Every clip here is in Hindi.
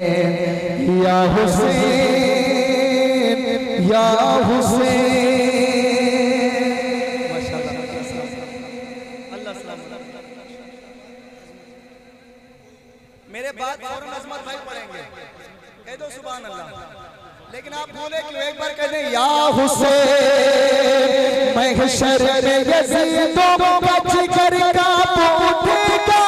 या हुसैन या हुसैन। अल्लाह सलाम। मेरे बाद फौरन अजमत भाई पढ़ेंगे, कह दो सुभान अल्लाह। लेकिन आप बोले क्यों? एक बार कह दें या हुसैन महशर में यज़ीदों का जिगर कांप उठेगा।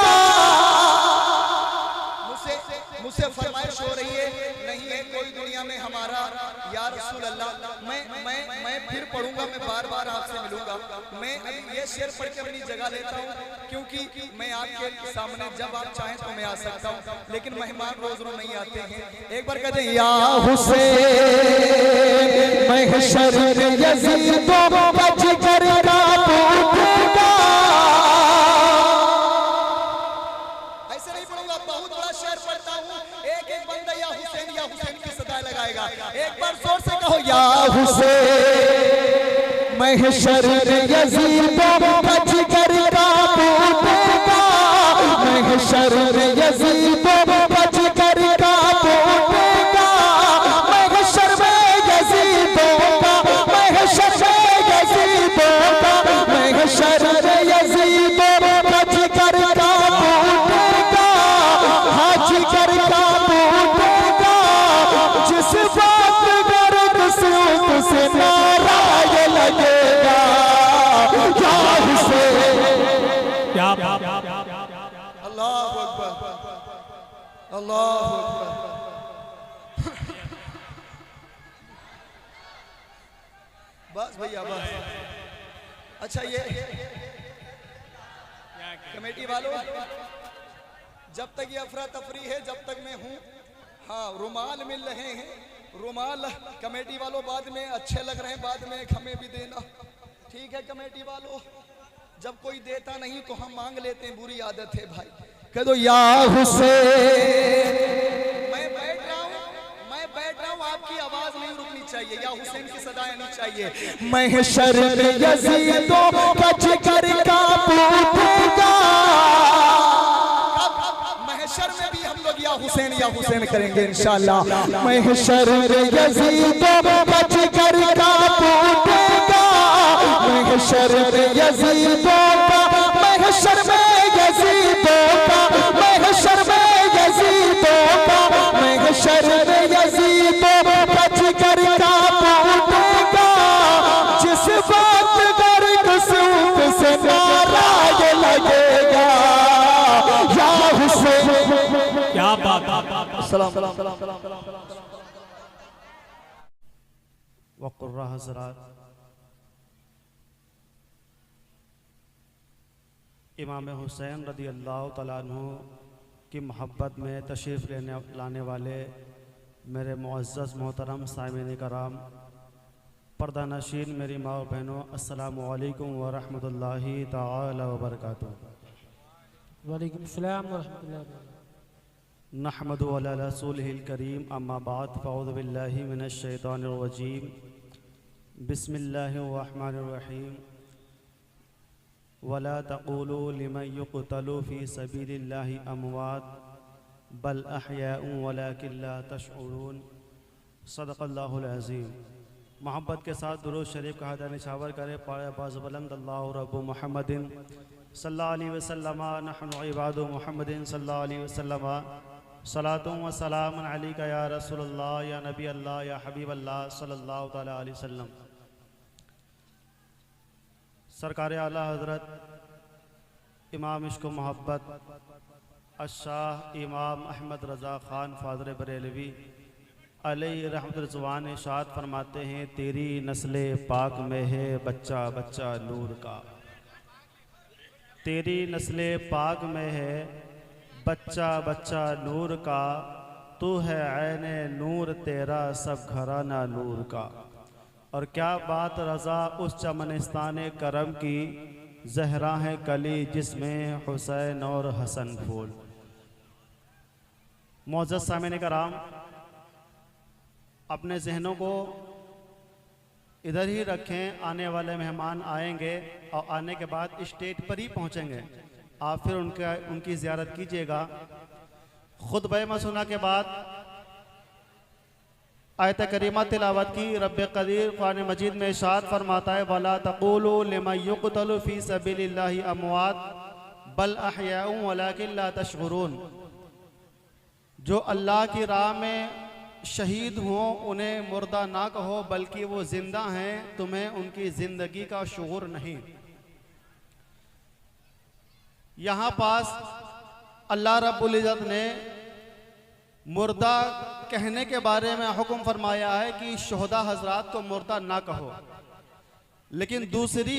मुझसे फरमाइश हो रही है, नहीं है कोई दुनिया में हमारा या रसूल अल्लाह। मैं फिर पढ़ूंगा, मैं बार बार आपसे मिलूंगा। मैं ये शेर पढ़ के अपनी जगह लेता हूँ, क्योंकि मैं आपके सामने जब आप चाहें तो मैं आ सकता हूँ, लेकिन मेहमान रोज रोज नहीं आते हैं। एक बार कहते हैं या हुसैन महशर में यज़ीदों का जिगर कांप उठेगा। ऐसे नहीं पढ़ूंगा, बहुत बड़ा शेर पढ़ता हूँ। एक एक बंदा या हुसैन की सदा लगाएगा। एक बार जोर से कहो या हुसैन महशर में यज़ीदों का जिगर कांप उठेगा। महशर में यज़ीदों का जिगर कांप उठेगा। महशर में यज़ीदों का, महशर में यज़ीदों का, महशर में यज़ीदों का जिगर कांप उठेगा। हाँ जिगर कांप उठेगा। जिस बात गर्द से नाराज लगेगा या हुसैन। क्या अल्लाहु अकबर, अल्लाहु अकबर। बस भैया बस। अच्छा ये कमेटी वालों, जब तक ये अफरा तफरी है, जब तक मैं हूँ, हाँ रुमाल मिल रहे हैं, रुमाल कमेटी वालों बाद में अच्छे लग रहे हैं, बाद में हमें भी देना, ठीक है कमेटी वालों? जब कोई देता नहीं तो हम मांग लेते हैं, बुरी आदत है भाई। कह दो या हुसैन। मैं बैठ रहा हूँ, आपकी आवाज नहीं रुकनी चाहिए, या हुसैन की सदा आनी चाहिए। महशर में यज़ीदों का जिगर कांप उठेगा। महशर में भी हम लोग या हुसैन करेंगे इंशाअल्लाह। महशर में यज़ीदों का जिगर कांप उठेगा। महशर में यज़ीदों का, महशर में यज़ीदों का, महशर में यज़ीदों का, महशर में यज़ीदों का जिगर कांप उठेगा। जिस बात गर्द से नाराज लगेगा या हुसैन। क्या बात। सलाम वक़ुर्रा हज़रात, इमाम हुसैन रदी अल्लाह तआला अन्हु की मोहब्बत में तशरीफ़ लाने वाले मेरे मुअज़्ज़ज़ मोहतरम साइमीन कराम, पर्दा नशीन मेरी माँ और बहनों, अस्सलामु अलैकुम व रहमतुल्लाहि तआला व बरकातुहू। वालेकुम सलाम व रहमतुल्लाहि व बरकातुहू। नहमदु अला रसूलिहिल करीम, अम्मा बाद, फ़अऊज़ु बिल्लाहि मिनश शैतानिर रजीम, बिस्मिल्लाहिर रहमानिर रहीम। वला तक़ूलू लिमन युक़तलू फ़ी सबीलिल्लाहि अमवात बल अहयाउ वलाकिन ला तशऊरून। सदक़ल्लाहुल अज़ीम। मोहब्बत के साथ दुरूद शरीफ का हाथ निछावर करे, पाए बाज़ बुलंद अल्लाहु रब्बु मुहम्मदिन सल्लल्लाहु अलैहि वसल्लम नहनु इबादु मुहम्मदिन सल्लल्लाहु अलैहि वसल्लम सलातुम व सलामुन अलैका या रसूलल्लाह या नबी अल्लाह या हबीब अल्लाह सल्लल्लाहु तआला अलैहि वसल्लम। सरकार आला हज़रत इमाम इश्क़ मोहब्बत अशाह इमाम अहमद रज़ा ख़ान फ़ाज़िल बरेलवी अलैहि रहमतुल्लाह ज़ुबान इरशाद फरमाते हैं, तेरी नस्ले पाक में है बच्चा बच्चा नूर का। तेरी नस्ले पाक में है बच्चा बच्चा नूर का। तू है ऐने नूर तेरा सब घराना नूर का। और क्या बात रज़ा उस चमनिस्तान करम की, ज़हरा है कली जिसमें हुसैन और हसन फूल। मुअज़्ज़ज़ सामिन कराम, अपने जहनों को इधर ही रखें, आने वाले मेहमान आएंगे और आने के बाद स्टेज पर ही पहुंचेंगे। आप फिर उनकी ज़ियारत कीजिएगा। खुतबा मसूना के बाद आयत करीमा तिलावत की। रब कदीर कुरान मजीद में इरशाद फरमाता है, वला तक़ूलू लिमन युक़तलु फ़ी सबीलिल्लाहि अमवात बल अहयाउन वलाकिन ला तशऊरून। जो अल्लाह की राह में शहीद हों उन्हें मुर्दा ना कहो, बल्कि वो जिंदा हैं, तुम्हें उनकी ज़िंदगी का शुऊर नहीं। यहाँ पास अल्लाह रब्बुल इज़्ज़त ने मुर्दा कहने के बारे में हुक्म फरमाया है कि शोहदा हजरात को मुर्दा ना कहो, लेकिन दूसरी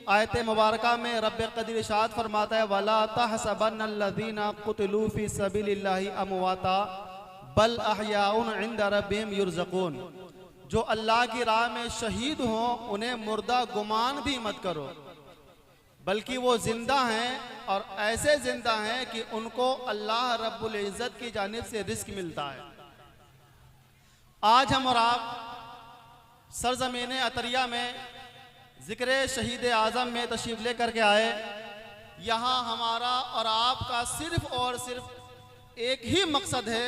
आयत मुबारका में रब कदीर इरशाद फरमाता है, वला तहसबन्नल्लज़ीना क़ुतिलू फ़ी सबीलिल्लाहि अमवाता बल अहयाउन इंदा रब्बिहिम युरज़क़ून। जो अल्लाह की राह में शहीद हों उन्हें मुर्दा गुमान भी मत करो, बल्कि वो जिंदा हैं, और ऐसे जिंदा हैं कि उनको अल्लाह रब्बुल इज़्ज़त की जानिब से रिस्क मिलता है। आज हम और आप सरजमीन अतरिया में ज़िक्र शहीद आज़म में तशरीफ़ ले करके आए। यहाँ हमारा और आपका सिर्फ़ और सिर्फ एक ही मकसद है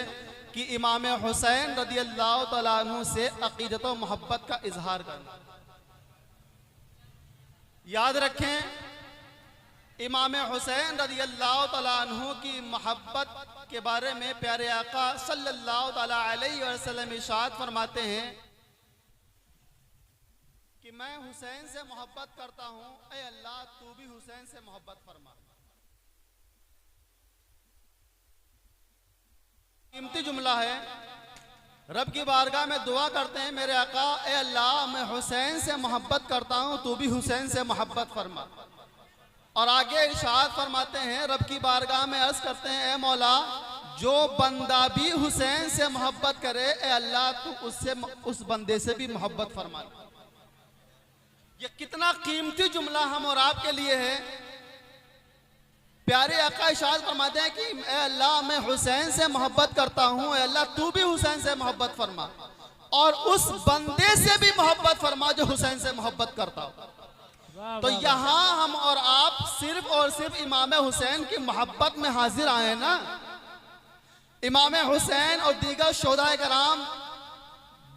कि इमाम हुसैन रज़ी अल्लाह तआला अन्हु से अक़ीदत व मोहब्बत का इजहार करना। याद रखें, इमाम हुसैन रज़ी अल्लाह तआला अन्हु की मोहब्बत के बारे में प्यारे आका सल्लल्लाहु तआला अलैहि वसल्लम इरशाद फरमाते हैं कि मैं हुसैन से मोहब्बत करता हूँ, ऐ अल्लाह तू भी हुसैन से मोहब्बत फरमा। कीमती जुमला है। रब की बारगाह में दुआ करते हैं, मेरे आका ऐ अल्लाह मैं हुसैन से मोहब्बत करता हूँ, तू भी हुसैन से मोहब्बत फरमा। और आगे इरशाद फरमाते हैं, रब की बारगाह में अर्ज करते हैं, ऐ मौला जो बंदा भी हुसैन से मोहब्बत करे, ऐ अल्लाह तू उससे उस बंदे से भी मोहब्बत फरमा। ये कितना कीमती जुमला हम और आपके लिए है। प्यारे आका इरशाद फरमाते हैं कि ऐ अल्लाह मैं हुसैन से मोहब्बत करता हूँ, ऐ अल्लाह तू भी हुसैन से मोहब्बत फरमा, और उस बंदे से भी मोहब्बत फरमा जो हुसैन से मोहब्बत करता हो। तो यहाँ हम और आप सिर्फ और सिर्फ इमाम हुसैन की मोहब्बत में हाजिर आए हैं ना। इमाम हुसैन और दीगर शोहदाए कराम,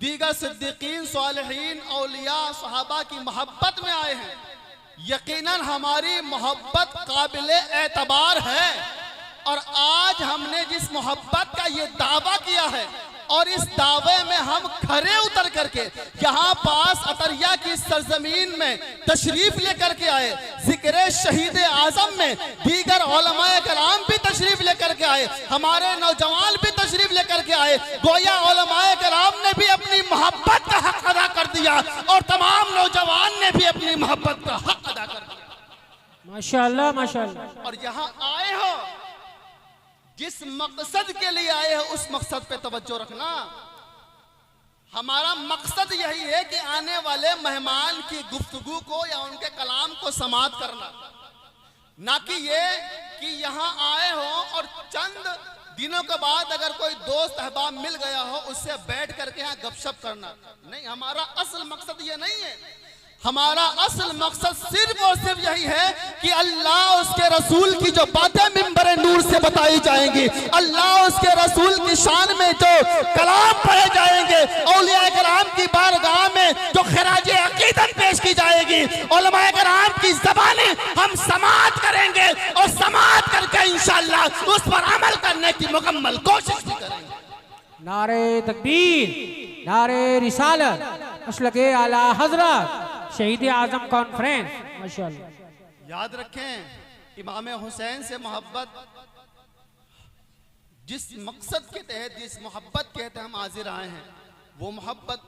दीगर सिद्दीकीन, सालिहीन, औलिया, सहाबा की मोहब्बत में आए हैं। यकीनन हमारी मोहब्बत काबिल एतबार है, और आज हमने जिस मोहब्बत का ये दावा किया है और इस दावे में हम खरे उतर करके यहाँ पास अतरिया की सरजमीन में तशरीफ लेकर के आए। जिक्र शहीद आजम में दीगर उलमाए कराम भी तशरीफ लेकर के आए, हमारे नौजवान भी तशरीफ लेकर के आए। गोया उलमाए कराम ने भी अपनी मोहब्बत का हक अदा कर दिया, और तमाम नौजवान ने भी अपनी मोहब्बत का हक अदा कर दिया। माशाअल्लाह माशाअल्लाह। और यहाँ आए हो, जिस मकसद के लिए आए हो उस मकसद पे तवज्जो रखना। हमारा मकसद यही है कि आने वाले मेहमान की गुफ्तगू को या उनके कलाम को समाअत करना, ना कि ये कि यहाँ आए हो और चंद दिनों के बाद अगर कोई दोस्त अहबाब मिल गया हो उससे बैठ करके यहाँ गपशप करना। नहीं, हमारा असल मकसद ये नहीं है। हमारा असल मकसद सिर्फ और सिर्फ यही है कि अल्लाह उसके रसूल की जो बातें मिंबर नूर से बताई जाएंगी, अल्लाह उसके रसूल की शान में जो कलाम पढ़े जाएंगे, औलिया कराम की बारगाह में जो खराज अकीदत पेश की जाएगी, उलमाए कराम की ज़बानी हम समाअत करेंगे, और समाअत करके इंशाअल्लाह उस पर अमल करने की मुकम्मल कोशिश भी करेंगे। नारे तकबीर, नारे रिसालत, मसलके आला हजरत शहीद आजम कॉन्फ्रेंस। माशाअल्लाह। याद रखें, इमाम हुसैन से मोहब्बत, जिस मकसद के तहत, जिस मोहब्बत के तहत हम हाजिर आए हैं, वो मोहब्बत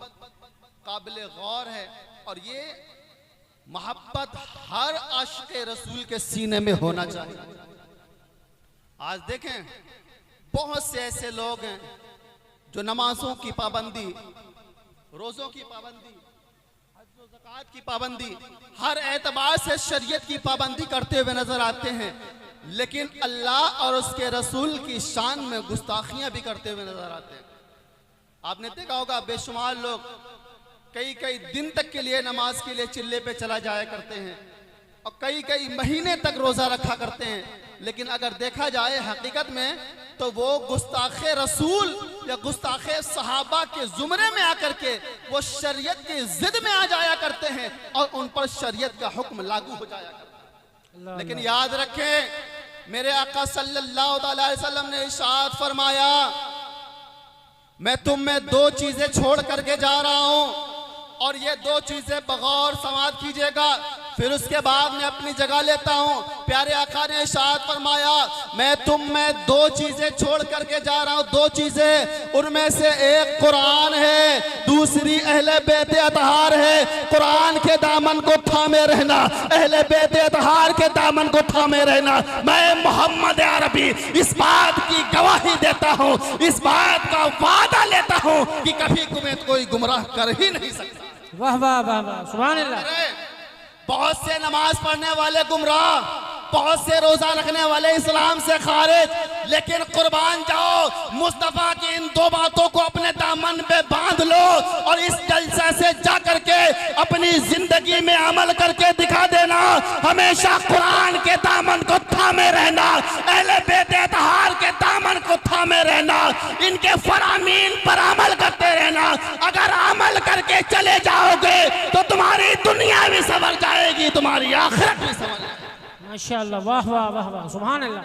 काबिल गौर है, और ये मोहब्बत हर आशिक रसूल के सीने में होना चाहिए। आज देखें, बहुत से ऐसे लोग हैं जो नमाजों की पाबंदी, रोज़ों की पाबंदी, ज़कात की पाबंदी, हर एतबार से शरीयत की पाबंदी करते हुए नजर आते हैं, लेकिन अल्लाह और उसके रसूल की शान में गुस्ताखियां भी करते हुए नजर आते हैं। आपने देखा होगा बेशुमार लोग कई कई दिन तक के लिए नमाज के लिए चिल्ले पे चला जाया करते हैं, और कई कई महीने तक रोजा रखा करते हैं, लेकिन अगर देखा जाए हकीकत में तो वो गुस्ताखे रसूल या गुस्ताखे सहाबा के जुमरे में आकर के वो शरीयत की जिद में आ जाया करते हैं और उन पर शरीयत का हुक्म लागू हो जाया करता है। लेकिन याद रखें, मेरे आका सल्लल्लाहु अलैहि वसल्लम ने इरशाद फरमाया, मैं तुम में दो चीजें छोड़ करके जा रहा हूं और ये दो चीजें बगौर समाअत कीजिएगा, फिर उसके बाद मैं अपनी जगह लेता हूं। प्यारे आका ने इरशाद फरमाया, मैं तुम में दो चीजें छोड़ करके जा रहा हूं, दो चीजें, उनमें से एक कुरान है, दूसरी अहले बैत अतहार है। कुरान के दामन को थामे रहना, अहले बैत अतहार के दामन को थामे रहना। मैं मोहम्मद अरबी इस बात की गवाही देता हूं, इस बात का वादा लेता हूं कि कभी तुम्हें कोई गुमराह कर ही नहीं सकता। वाह वाह वाह वाह, सुभान अल्लाह। बहुत से नमाज पढ़ने वाले गुमराह, बहुत से रोजा रखने वाले इस्लाम से खारिज, लेकिन कुर्बान जाओ, मुस्तफा की इन दो बातों को अपने दामन पे बांध लो और इस जलसे से जा करके अपनी जिंदगी में अमल करके दिखा देना। हमेशा कुरान के दामन को थामे रहना, अहले बैत अतहार के दामन को थामे रहना, इनके फरामीन पर अमल करते रहना। अगर अमल करके चले जाओगे तो तुम्हारी दुनिया भी संवर जाएगी, तुम्हारी आखिरत भी संवर जाएगी। माशाअल्लाह, वाह वाह वाह वाह, सुभान अल्लाह।